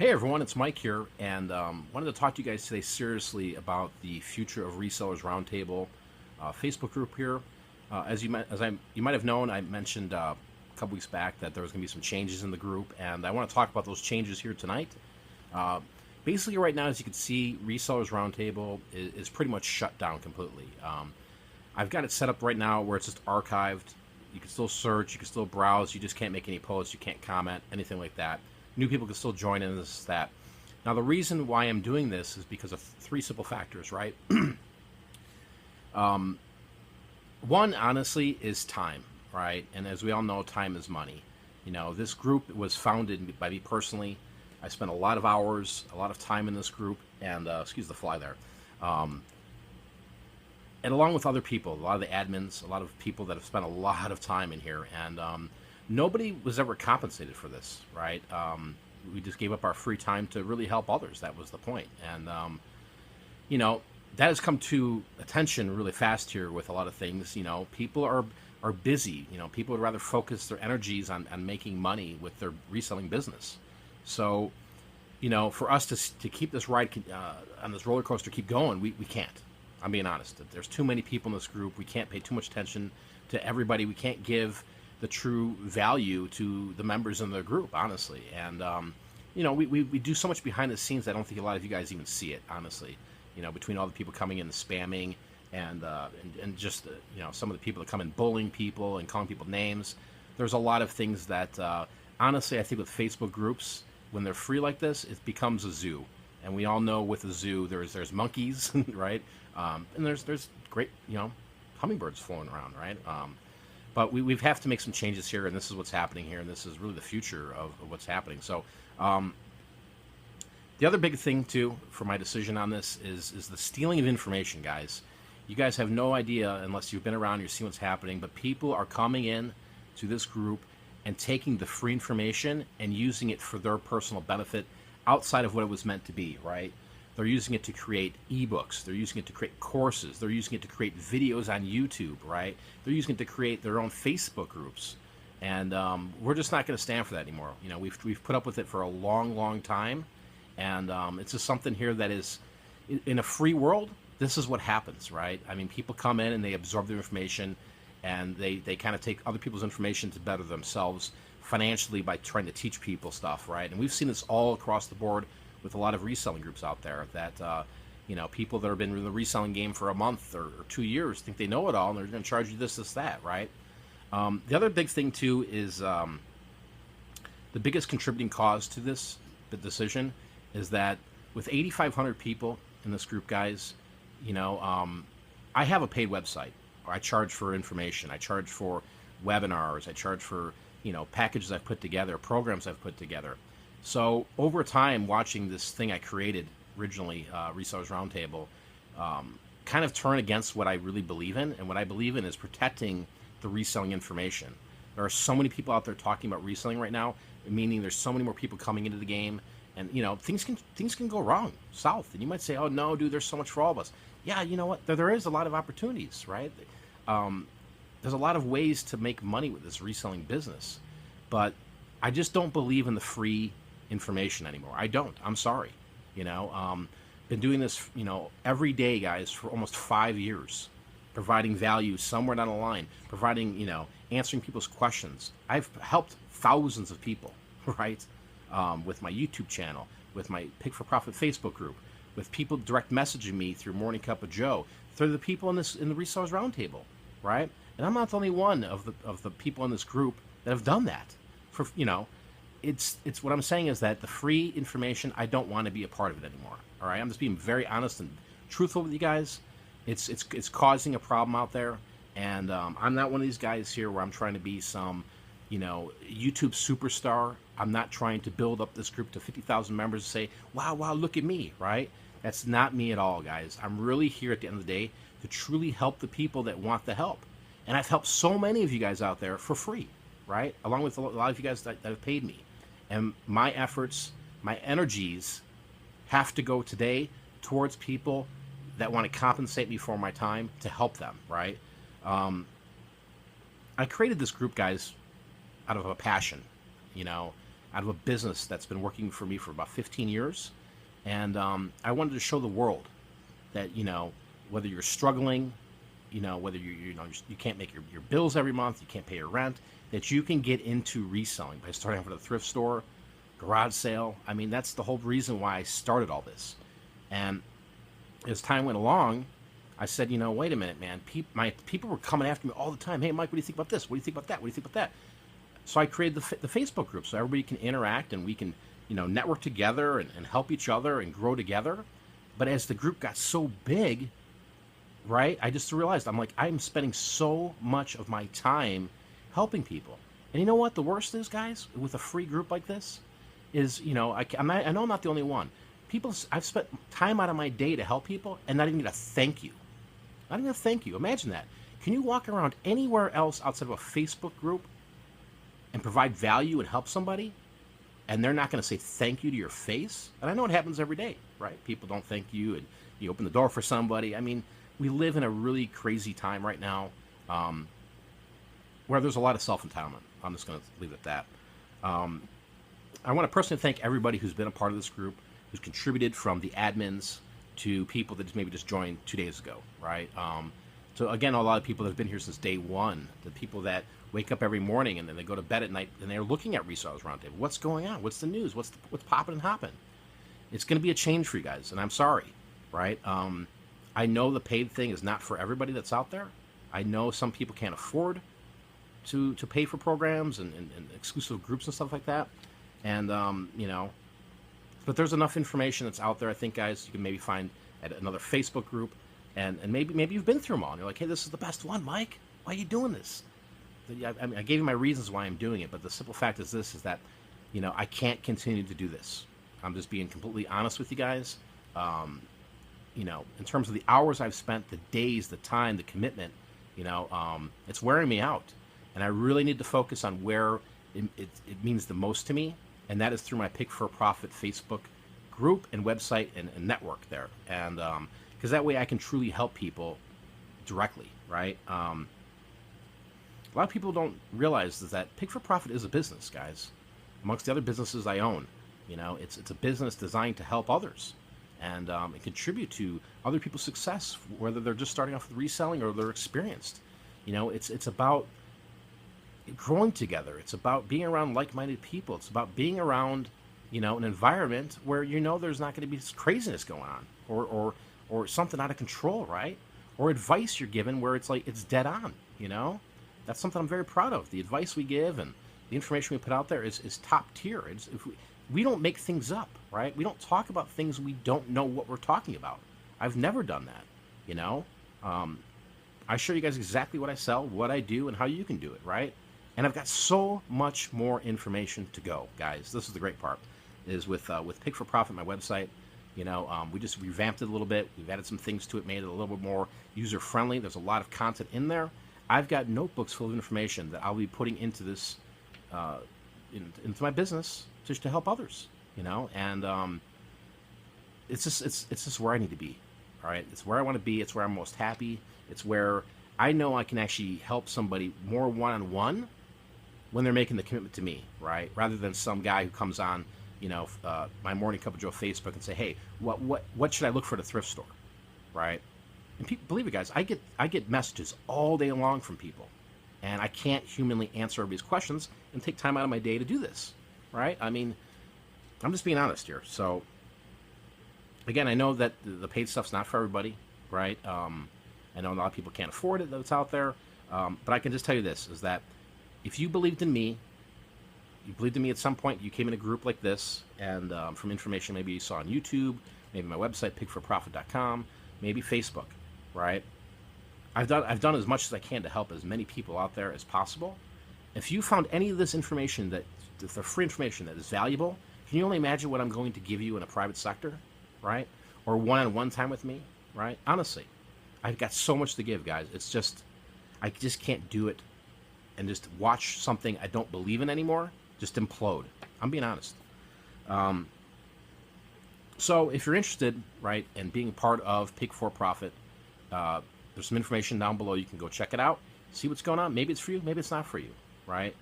Hey everyone, it's Mike here, and wanted to talk to you guys today seriously about the future of Resellers Roundtable Facebook group here. You might have known, I mentioned a couple weeks back that there was going to be some changes in the group, and I want to talk about those changes here tonight. Uh, Basically, right now, as you can see, Resellers Roundtable is pretty much shut down completely. I've got it set up right now where it's just archived. You can still search, you can still browse, you just can't make any posts, you can't comment, anything like that. New people can still join in this, that. Now, the reason why I'm doing this is because of three simple factors, right? One, honestly, is time, right? And as we all know, time is money. You know, this group was founded by me personally. I spent a lot of hours, a lot of time in this group, and excuse the fly there. Um, and along with other people, a lot of the admins, a lot of people that have spent a lot of time in here, and nobody was ever compensated for this, right? We just gave up our free time to really help others. That was the point, and you know that has come to attention really fast here with a lot of things. You know, people are busy. You know, people would rather focus their energies on making money with their reselling business. So, you know, for us to keep this ride on this roller coaster keep going, we can't. I'm being honest. There's too many people in this group. We can't pay too much attention to everybody. We can't give the true value to the members in the group, honestly. And, you know, we do so much behind the scenes, I don't think a lot of you guys even see it, honestly. You know, between all the people coming in and spamming and just, you know, some of the people that come in bullying people and calling people names. There's a lot of things that, honestly, I think with Facebook groups, when they're free like this, it becomes a zoo. And we all know with a zoo, there's monkeys, right? And there's great, you know, hummingbirds flying around, right? But we have to make some changes here, and this is what's happening here, and this is really the future of what's happening. So the other big thing, too, for my decision on this is the stealing of information, guys. You guys have no idea, unless you've been around, you've seen what's happening, but people are coming in to this group and taking the free information and using it for their personal benefit outside of what it was meant to be, right? They're using it to create ebooks. They're using it to create courses. They're using it to create videos on YouTube, right? They're using it to create their own Facebook groups. And we're just not going to stand for that anymore. You know, we've put up with it for a long, long time. And it's just something here that is, in a free world, this is what happens, right? I mean, people come in and they absorb their information, and they kind of take other people's information to better themselves financially by trying to teach people stuff, right? And we've seen this all across the board with a lot of reselling groups out there that, you know, people that have been in the reselling game for a month or 2 years think they know it all, and they're going to charge you this, that, right? The other big thing, too, is the biggest contributing cause to this, the decision, is that with 8,500 people in this group, guys, you know, I have a paid website. I charge for information. I charge for webinars. I charge for, you know, packages I've put together, programs I've put together. So over time, watching this thing I created originally, Resellers Roundtable, kind of turn against what I really believe in. And what I believe in is protecting the reselling information. There are so many people out there talking about reselling right now, meaning there's so many more people coming into the game. And, you know, things can go wrong, south. And you might say, oh, no, dude, there's so much for all of us. Yeah, you know what? There is a lot of opportunities, right? There's a lot of ways to make money with this reselling business. But I just don't believe in the free information anymore. I don't. I'm sorry. You know, been doing this, you know, every day, guys, for almost 5 years, providing value somewhere down the line, providing, you know, answering people's questions. I've helped thousands of people, right? With my YouTube channel, with my Pick for Profit Facebook group, with people direct messaging me through Morning Cup of Joe, through the people in the Resellers Roundtable, right? And I'm not the only one of the people in this group that have done that. For, you know, it's what I'm saying is that the free information, I don't want to be a part of it anymore. All right, I'm just being very honest and truthful with you guys. It's causing a problem out there, and I'm not one of these guys here where I'm trying to be some, you know, YouTube superstar. I'm not trying to build up this group to 50,000 members and say, wow, look at me, right? That's not me at all, guys. I'm really here at the end of the day to truly help the people that want the help. And I've helped so many of you guys out there for free, right? Along with a lot of you guys that have paid me. And my efforts, my energies have to go today towards people that want to compensate me for my time to help them, right? I created this group, guys, out of a passion, you know, out of a business that's been working for me for about 15 years. And I wanted to show the world that, whether you're struggling, whether you can't make your bills every month, you can't pay your rent, that you can get into reselling by starting off with a thrift store, garage sale. I mean, that's the whole reason why I started all this. And as time went along, I said, wait a minute, man. My people were coming after me all the time. Hey, Mike, what do you think about this? What do you think about that? What do you think about that? So I created the Facebook group so everybody can interact and we can, network together and help each other and grow together. But as the group got so big, right, I just realized, I'm spending so much of my time helping people. And you know what? The worst is, guys, with a free group like this, is, I know I'm not the only one. I've spent time out of my day to help people and not even get a thank you. Not even a thank you. Imagine that. Can you walk around anywhere else outside of a Facebook group and provide value and help somebody, and they're not going to say thank you to your face? And I know it happens every day, right? People don't thank you, and you open the door for somebody. I mean, we live in a really crazy time right now, where there's a lot of self-entitlement. I'm just going to leave it at that. I want to personally thank everybody who's been a part of this group, who's contributed, from the admins to people that maybe just joined 2 days ago, right? So again, a lot of people that have been here since day one, the people that wake up every morning and then they go to bed at night and they're looking at Resellers Roundtable. What's going on? What's the news? What's popping and hopping? It's going to be a change for you guys, and I'm sorry, right? I know the paid thing is not for everybody that's out there. I know some people can't afford to pay for programs and exclusive groups and stuff like that. And, but there's enough information that's out there, I think, guys, you can maybe find at another Facebook group. And maybe you've been through them all. And you're like, hey, this is the best one, Mike. Why are you doing this? I mean, I gave you my reasons why I'm doing it, but the simple fact is this, is that, I can't continue to do this. I'm just being completely honest with you guys. In terms of the hours I've spent, the days, the time, the commitment, it's wearing me out. And I really need to focus on where it means the most to me, and that is through my Pick for Profit Facebook group and website and network there. And because that way I can truly help people directly, right? A lot of people don't realize that Pick for Profit is a business, guys. Amongst the other businesses I own, it's a business designed to help others and contribute to other people's success, whether they're just starting off with reselling or they're experienced. It's about growing together. It's about being around like-minded people. It's about being around, an environment where there's not going to be this craziness going on or something out of control, right? Or advice you're given where it's like it's dead on. That's something I'm very proud of. The advice we give and the information we put out there is top tier. We don't make things up, right? We don't talk about things we don't know what we're talking about. I've never done that, I show you guys exactly what I sell, what I do, and how you can do it, right? And I've got so much more information to go, guys. This is the great part, is with Pick for Profit, my website. We just revamped it a little bit. We've added some things to it, made it a little bit more user-friendly. There's a lot of content in there. I've got notebooks full of information that I'll be putting into this, into my business just to help others, and it's just where I need to be, all right? It's where I want to be. It's where I'm most happy. It's where I know I can actually help somebody more one-on-one when they're making the commitment to me, right? Rather than some guy who comes on, my Morning Cup of Joe Facebook and say, hey, what should I look for at a thrift store, right? And people, believe it, guys, I get messages all day long from people, and I can't humanly answer everybody's questions and take time out of my day to do this, right? I mean, I'm just being honest here. So, again, I know that the paid stuff's not for everybody, right? I know a lot of people can't afford it that's out there, but I can just tell you this, is that if you believed in me, you believed in me at some point, you came in a group like this, and from information maybe you saw on YouTube, maybe my website, pickforprofit.com, maybe Facebook, right? I've done as much as I can to help as many people out there as possible. If you found any of this information, the free information that is valuable, can you only imagine what I'm going to give you in a private sector, right? Or one-on-one time with me, right? Honestly, I've got so much to give, guys. It's just, I just can't do it and just watch something I don't believe in anymore just implode. I'm being honest. So if you're interested, right, in being part of Pick for Profit, there's some information down below. You can go check it out, see what's going on. Maybe it's for you, maybe it's not for you, right?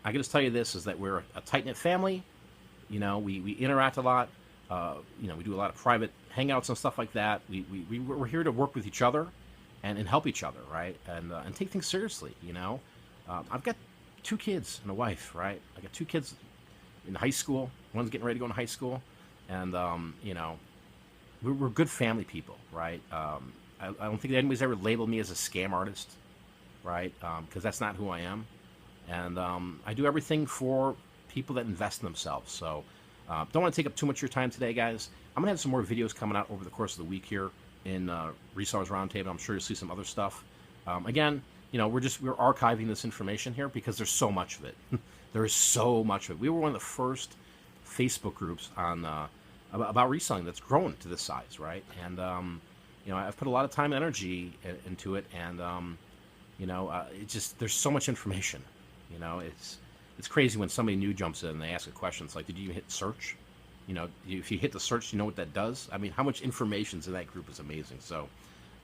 I got to tell you this is that we're a tight knit family. We interact a lot. We do a lot of private hangouts and stuff like that. We're here to work with each other and help each other, right? And take things seriously. I've got 2 kids and a wife, right? I got 2 kids in high school. One's getting ready to go into high school, and we're good family people, right? I don't think anybody's ever labeled me as a scam artist, right? Because that's not who I am, and I do everything for people that invest in themselves. So don't want to take up too much of your time today, guys. I'm gonna have some more videos coming out over the course of the week here in Resellers Roundtable. I'm sure you'll see some other stuff. Again, we're archiving this information here because there's so much of it. There is so much of it. We were one of the first Facebook groups on about reselling that's grown to this size, right? And I've put a lot of time and energy into it, and there's so much information. It's crazy when somebody new jumps in and they ask a question. It's like, did you even hit search? If you hit the search, you know what that does? I mean, how much information's in that group is amazing. So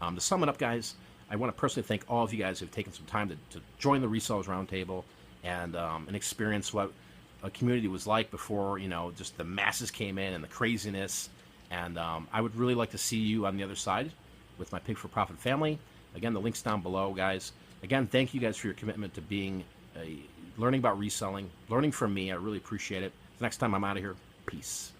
to sum it up, guys, I want to personally thank all of you guys who have taken some time to join the Resellers Roundtable and experience what a community was like before, just the masses came in and the craziness. And I would really like to see you on the other side with my Pig for Profit family. Again, the link's down below, guys. Again, thank you guys for your commitment to being learning about reselling, learning from me. I really appreciate it. Next time I'm out of here, peace.